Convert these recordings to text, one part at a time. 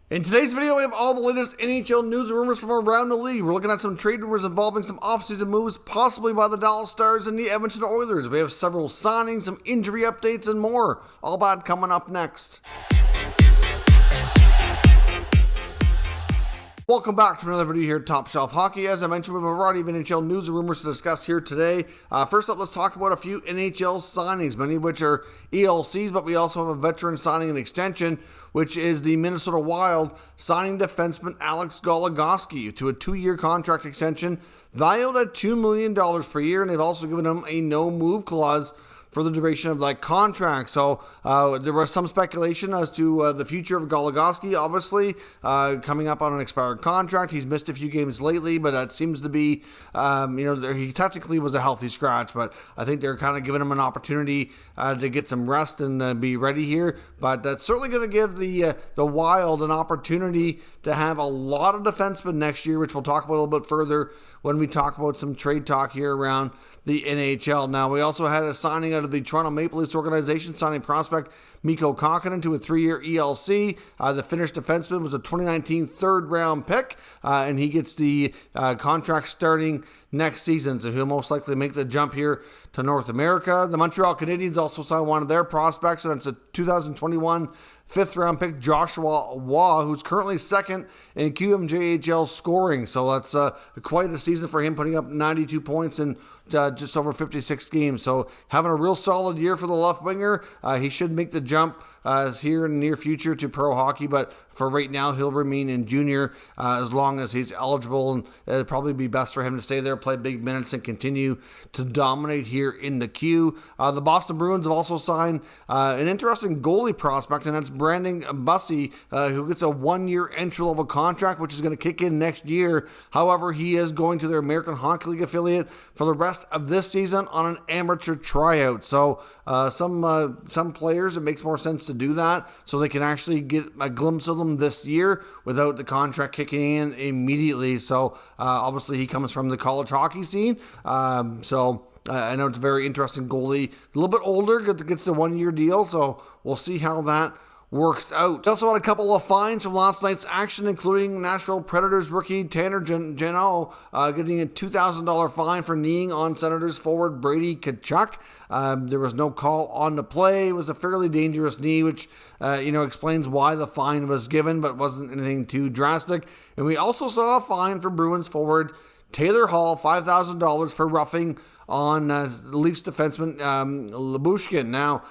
In today's video, we have all the latest NHL news and rumors from around the league. We're looking at some trade rumors involving some offseason moves, possibly by the Dallas Stars and the Edmonton Oilers. We have several signings, some injury updates, and more. All that coming up next. Welcome back to another video here at Top Shelf Hockey. As I mentioned, we have a variety of NHL news and rumors to discuss here today. First up, let's talk about a few NHL signings, many of which are ELCs, but we also have a veteran signing and extension, which is the Minnesota Wild signing defenseman Alex Goligoski to a 2-year contract extension valued at $2 million per year, and they've also given him a no-move clause for the duration of that contract. So there was some speculation as to the future of Goligoski, obviously, coming up on an expired contract. He's missed a few games lately, but that seems to be, he technically was a healthy scratch, but I think they're kind of giving him an opportunity to get some rest and be ready here. But that's certainly going to give the Wild an opportunity to have a lot of defensemen next year, which we'll talk about a little bit further when we talk about some trade talk here around the NHL. Now, we also had a signing out of the Toronto Maple Leafs organization, signing prospect Mikko Kokkonen to a 3-year ELC. The Finnish defenseman was a 2019 third-round pick, and he gets the contract starting next season, so he'll most likely make the jump here to North America. The Montreal Canadiens also signed one of their prospects, and it's a 2021 fifth-round pick, Joshua Waugh, who's currently second in QMJHL scoring. So that's quite a season for him, putting up 92 points in just over 56 games. So having a real solid year for the left winger. He should make the jump here in the near future to pro hockey, but for right now, he'll remain in junior as long as he's eligible, and it'd probably be best for him to stay there, play big minutes, and continue to dominate here in the queue. The Boston Bruins have also signed an interesting goalie prospect, and that's Brandon Bussey, who gets a 1-year entry-level contract, which is going to kick in next year. However, he is going to their American Hockey League affiliate for the rest of this season on an amateur tryout. So some players, it makes more sense to do that so they can actually get a glimpse of them this year without the contract kicking in immediately. So obviously he comes from the college hockey scene. I know it's a very interesting goalie, a little bit older, gets the 1-year deal. So we'll see how that works out. We also had a couple of fines from last night's action, including Nashville Predators rookie Tanner Jeannot getting a $2,000 fine for kneeing on Senators forward Brady Tkachuk. There was no call on the play. It was a fairly dangerous knee, which explains why the fine was given, but wasn't anything too drastic. And we also saw a fine for Bruins forward Taylor Hall, $5,000 for roughing on Leafs defenseman Lyubushkin. Now,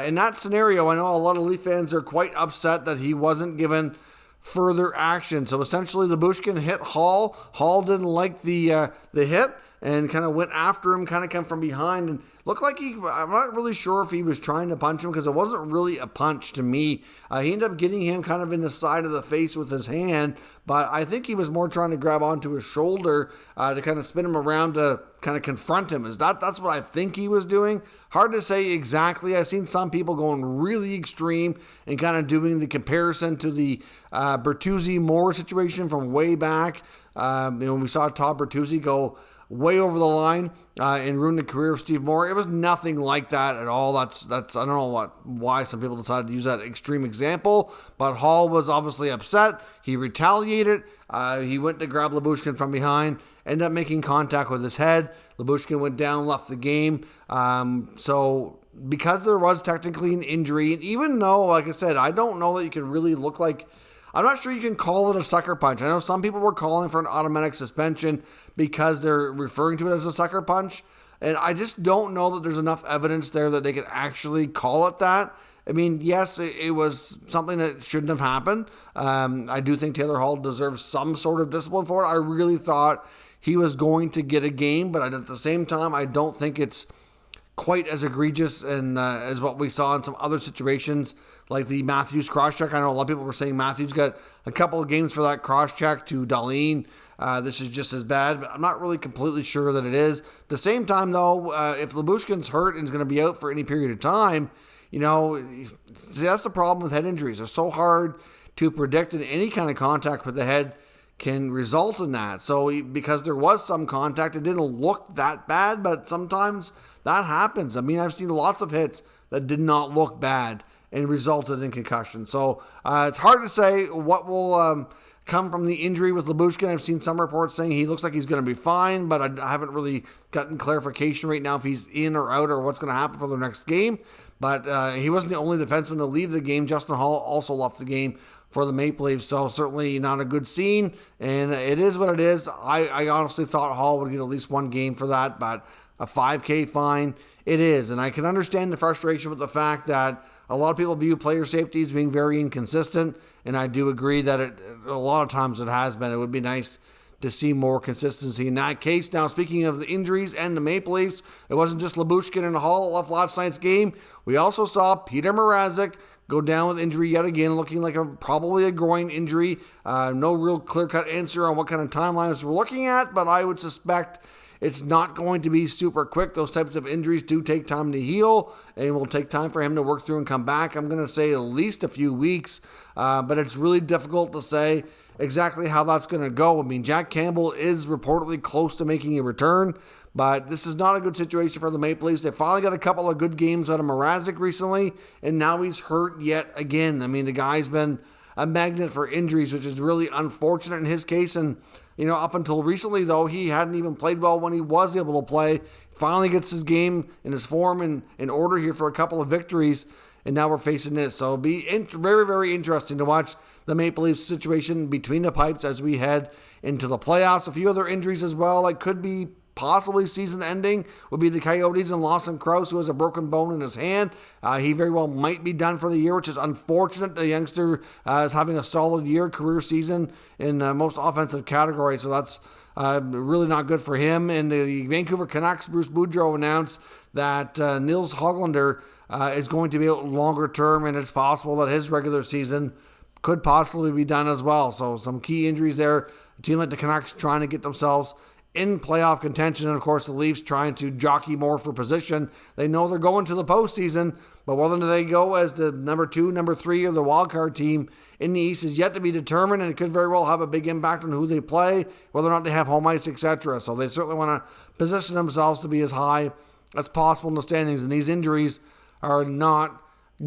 in that scenario, I know a lot of Leaf fans are quite upset that he wasn't given further action. So essentially, Lyubushkin hit Hall. Hall didn't like the hit and kind of went after him, kind of come from behind, and looked like I'm not really sure if he was trying to punch him, because it wasn't really a punch to me. He ended up getting him kind of in the side of the face with his hand, but I think he was more trying to grab onto his shoulder to kind of spin him around to kind of confront him. That's what I think he was doing. Hard to say exactly. I've seen some people going really extreme and kind of doing the comparison to the Bertuzzi-Moore situation from way back. We saw Todd Bertuzzi go way over the line and ruin the career of Steve Moore. It was nothing like that at all. That's I don't know why some people decided to use that extreme example, but Hall was obviously upset. He retaliated. He went to grab Lyubushkin from behind, ended up making contact with his head. Lyubushkin went down, left the game. So because there was technically an injury, and even though, like I said, I don't know that you can really look like, I'm not sure you can call it a sucker punch. I know some people were calling for an automatic suspension because they're referring to it as a sucker punch. And I just don't know that there's enough evidence there that they could actually call it that. I mean, yes, it was something that shouldn't have happened. I do think Taylor Hall deserves some sort of discipline for it. I really thought he was going to get a game, but at the same time, I don't think it's quite as egregious and as what we saw in some other situations, like the Matthews cross-check. I know a lot of people were saying Matthews got a couple of games for that cross-check to Dahlin. This is just as bad, but I'm not really completely sure that it is. At the same time, though, if Lyubushkin's hurt and is going to be out for any period of time, see, that's the problem with head injuries. They're so hard to predict, and any kind of contact with the head can result in that. So because there was some contact, it didn't look that bad, but sometimes that happens. I mean, I've seen lots of hits that did not look bad, and resulted in concussion. So it's hard to say what will come from the injury with Lyubushkin. I've seen some reports saying he looks like he's going to be fine, but I haven't really gotten clarification right now if he's in or out or what's going to happen for the next game. But he wasn't the only defenseman to leave the game. Justin Hall also left the game for the Maple Leafs, so certainly not a good scene, and it is what it is. I honestly thought Hall would get at least one game for that, but a $5,000 fine, it is. And I can understand the frustration with the fact that a lot of people view player safety as being very inconsistent, and I do agree that a lot of times it has been. It would be nice to see more consistency in that case. Now, speaking of the injuries and the Maple Leafs, it wasn't just Lyubushkin and Hall left last night's game. We also saw Peter Mrazek go down with injury yet again, looking like probably a groin injury. No real clear-cut answer on what kind of timelines we're looking at, but I would suspect it's not going to be super quick. Those types of injuries do take time to heal, and it will take time for him to work through and come back. I'm going to say at least a few weeks, but it's really difficult to say exactly how that's going to go. I mean, Jack Campbell is reportedly close to making a return, but this is not a good situation for the Maple Leafs. They finally got a couple of good games out of Mrazek recently, and now he's hurt yet again. I mean, the guy's been a magnet for injuries, which is really unfortunate in his case. And, up until recently, though, he hadn't even played well when he was able to play. Finally gets his game and his form in order here for a couple of victories, and now we're facing this. So it'll be very, very interesting to watch the Maple Leafs situation between the pipes as we head into the playoffs. A few other injuries as well that could be possibly season-ending would be the Coyotes and Lawson Crouse, who has a broken bone in his hand. He very well might be done for the year, which is unfortunate. The youngster is having a solid year, career season in most offensive categories, so that's really not good for him. And the Vancouver Canucks, Bruce Boudreau, announced that Nils Hoglander is going to be out longer term, and it's possible that his regular season could possibly be done as well. So some key injuries there. A team like the Canucks trying to get themselves in playoff contention, and of course the Leafs trying to jockey more for position. They know they're going to the postseason, but whether they go as the number 2, number 3, or the wild card team in the East is yet to be determined, and it could very well have a big impact on who they play, whether or not they have home ice, etc. So they certainly want to position themselves to be as high as possible in the standings, and these injuries are not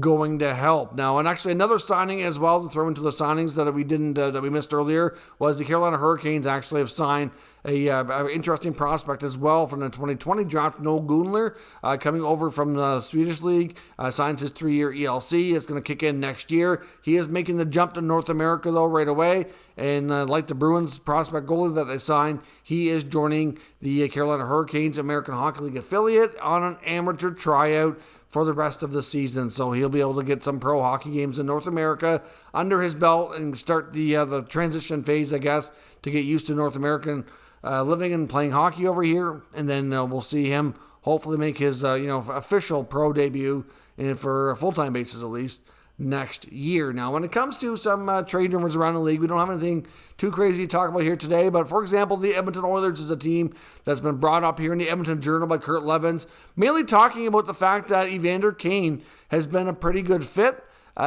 going to help. Now, and actually another signing as well to throw into the signings that we missed earlier was the Carolina Hurricanes actually have signed a interesting prospect as well from the 2020 draft, Noel Gunler, coming over from the Swedish League, signs his 3-year ELC. It's going to kick in next year. He is making the jump to North America though right away, and like the Bruins prospect goalie that they signed, he is joining the Carolina Hurricanes American Hockey League affiliate on an amateur tryout for the rest of the season. So he'll be able to get some pro hockey games in North America under his belt and start the transition phase, I guess, to get used to North American living and playing hockey over here. And then we'll see him hopefully make his official pro debut, and for a full-time basis at least, next year. Now, when it comes to some trade rumors around the league, we don't have anything too crazy to talk about here today, but for example, the Edmonton Oilers is a team that's been brought up here in the Edmonton Journal by Kurt Levens, mainly talking about the fact that Evander Kane has been a pretty good fit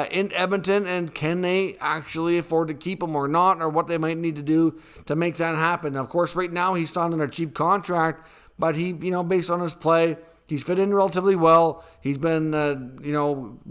in Edmonton, and can they actually afford to keep him or not, or what they might need to do to make that happen. Now, of course, right now he's signed on a cheap contract, but he, based on his play, he's fit in relatively well. He's been,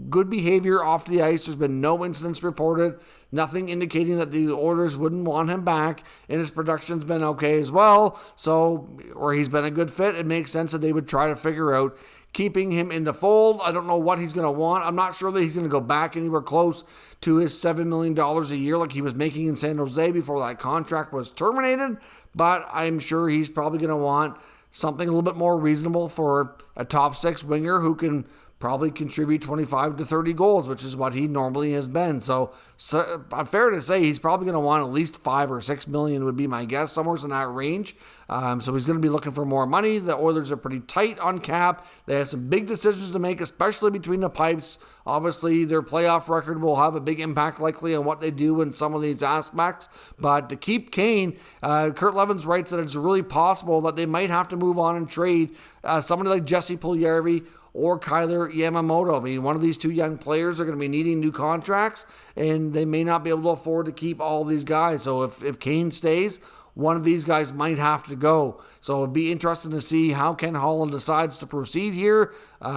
good behavior off the ice. There's been no incidents reported. Nothing indicating that the Oilers wouldn't want him back. And his production's been okay as well. So, or he's been a good fit. It makes sense that they would try to figure out keeping him in the fold. I don't know what he's going to want. I'm not sure that he's going to go back anywhere close to his $7 million a year like he was making in San Jose before that contract was terminated. But I'm sure he's probably going to want something a little bit more reasonable for a top 6 winger who can probably contribute 25 to 30 goals, which is what he normally has been. So fair to say he's probably going to want at least 5 or 6 million would be my guess, somewhere in that range. So he's going to be looking for more money. The Oilers are pretty tight on cap. They have some big decisions to make, especially between the pipes. Obviously, their playoff record will have a big impact likely on what they do in some of these aspects. But to keep Kane, Kurt Levens writes that it's really possible that they might have to move on and trade somebody like Jesse Puljujarvi or Kyler Yamamoto. I mean, one of these two young players are going to be needing new contracts, and they may not be able to afford to keep all these guys. So if Kane stays, one of these guys might have to go. So it'd be interesting to see how Ken Holland decides to proceed here. A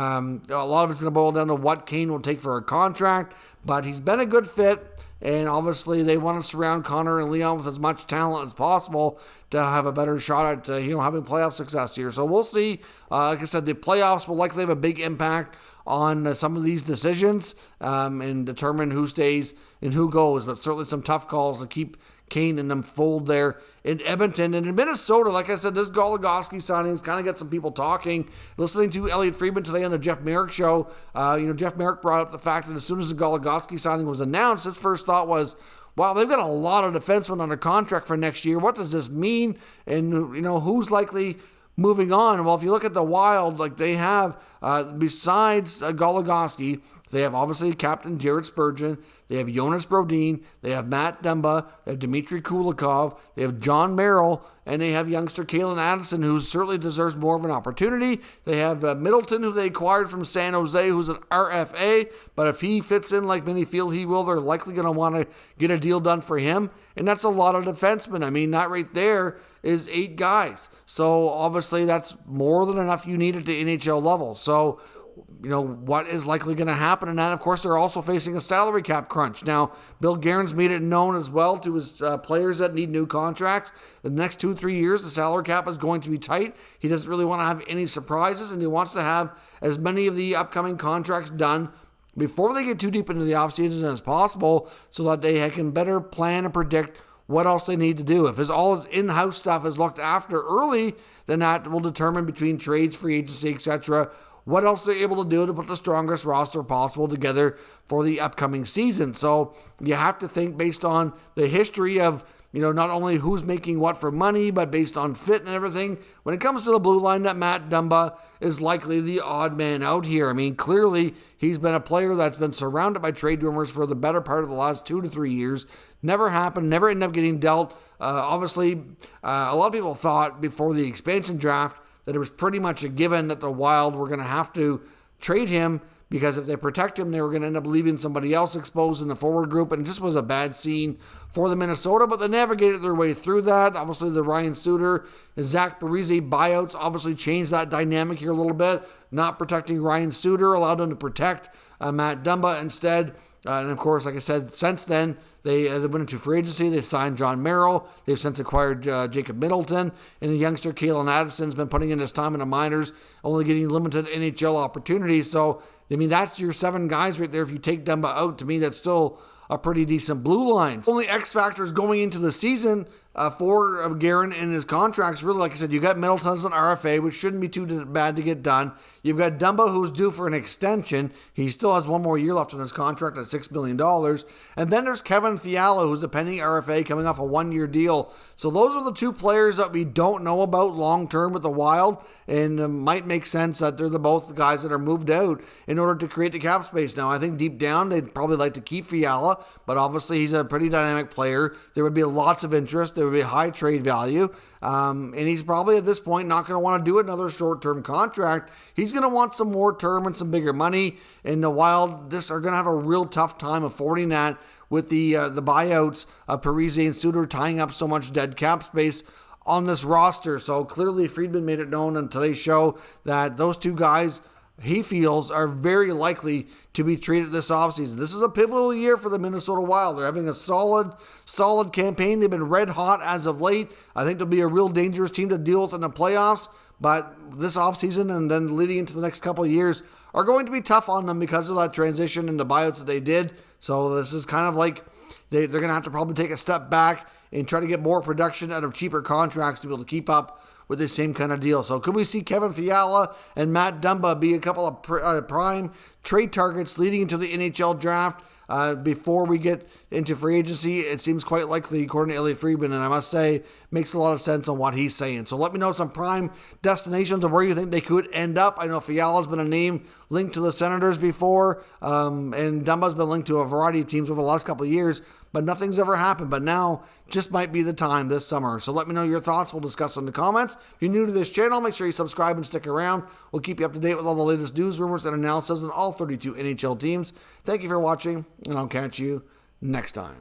lot of it's going to boil down to what Kane will take for a contract, but he's been a good fit. And obviously, they want to surround Connor and Leon with as much talent as possible to have a better shot at having playoff success here. So we'll see. Like I said, the playoffs will likely have a big impact on some of these decisions and determine who stays and who goes. But certainly some tough calls to keep Kane in them fold there in Edmonton. And in Minnesota, like I said, this Goligoski signing kind of got some people talking. Listening to Elliotte Friedman today on the Jeff Merrick show, Jeff Merrick brought up the fact that as soon as the Goligoski signing was announced, his first thought was, wow, they've got a lot of defensemen under contract for next year. What does this mean? And, who's likely moving on? Well, if you look at the Wild, like they have, besides Goligoski, they have obviously Captain Jared Spurgeon. They have Jonas Brodin. They have Matt Dumba. They have Dmitry Kulikov. They have John Merrill. And they have youngster Kalen Addison, who certainly deserves more of an opportunity. They have Middleton, who they acquired from San Jose, who's an RFA. But if he fits in like many feel he will, they're likely going to want to get a deal done for him. And that's a lot of defensemen. I mean, that right there is 8 guys. So obviously that's more than enough you need at the NHL level. So what is likely going to happen in that? Of course, they're also facing a salary cap crunch. Now, Bill Guerin's made it known as well to his players that need new contracts. The next 2-3 years, the salary cap is going to be tight. He doesn't really want to have any surprises, and he wants to have as many of the upcoming contracts done before they get too deep into the offseason as possible so that they can better plan and predict what else they need to do. If all his in-house stuff is looked after early, then that will determine between trades, free agency, etc., what else they're able to do to put the strongest roster possible together for the upcoming season. So you have to think based on the history of, not only who's making what for money, but based on fit and everything. When it comes to the blue line, that Matt Dumba is likely the odd man out here. I mean, clearly he's been a player that's been surrounded by trade rumors for the better part of the last 2 to 3 years. Never happened, never ended up getting dealt. Obviously, a lot of people thought before the expansion draft that it was pretty much a given that the Wild were going to have to trade him because if they protect him, they were going to end up leaving somebody else exposed in the forward group, and it just was a bad scene for the Minnesota, but they navigated their way through that. Obviously, the Ryan Suter and Zach Parise buyouts obviously changed that dynamic here a little bit. Not protecting Ryan Suter allowed them to protect Matt Dumba instead. And of course, like I said, since then, they went into free agency. They signed John Merrill. They've since acquired Jacob Middleton. And the youngster Kalen Addison's been putting in his time in the minors, only getting limited NHL opportunities. So, I mean, that's your 7 guys right there. If you take Dumba out, to me, that's still a pretty decent blue line. Only X factors going into the season for Guerin and his contracts, really, like I said, you got Middleton as an RFA, which shouldn't be too bad to get done. You've got Dumba, who's due for an extension. He still has 1 more year left on his contract at $6 million. And then there's Kevin Fiala, who's a pending RFA coming off a 1-year deal. So those are the 2 players that we don't know about long-term with the Wild, and might make sense that they're both the guys that are moved out in order to create the cap space. Now, I think deep down, they'd probably like to keep Fiala, but obviously he's a pretty dynamic player. There would be lots of interest. There would be high trade value. And he's probably at this point not going to want to do another short-term contract. He's going to want some more term and some bigger money. And the Wild are going to have a real tough time affording that with the buyouts of Parise and Suter tying up so much dead cap space on this roster. So clearly Friedman made it known on today's show that those 2 guys he feels are very likely to be traded this offseason. This is a pivotal year for the Minnesota Wild. They're having a solid campaign. They've been red hot as of late. I think they'll be a real dangerous team to deal with in the playoffs. But this offseason and then leading into the next couple of years are going to be tough on them because of that transition and the buyouts that they did. So this is kind of like they're going to have to probably take a step back and try to get more production out of cheaper contracts to be able to keep up with this same kind of deal. So could we see Kevin Fiala and Matt Dumba be a couple of prime trade targets leading into the NHL draft before we get into free agency? It seems quite likely, according to Elliotte Friedman, and I must say, makes a lot of sense on what he's saying. So let me know some prime destinations of where you think they could end up. I know Fiala's been a name linked to the Senators before, and Dumba's been linked to a variety of teams over the last couple of years, but nothing's ever happened. But now just might be the time this summer. So let me know your thoughts. We'll discuss in the comments. If you're new to this channel, make sure you subscribe and stick around. We'll keep you up to date with all the latest news, rumors, and analysis on all 32 NHL teams. Thank you for watching, and I'll catch you next time.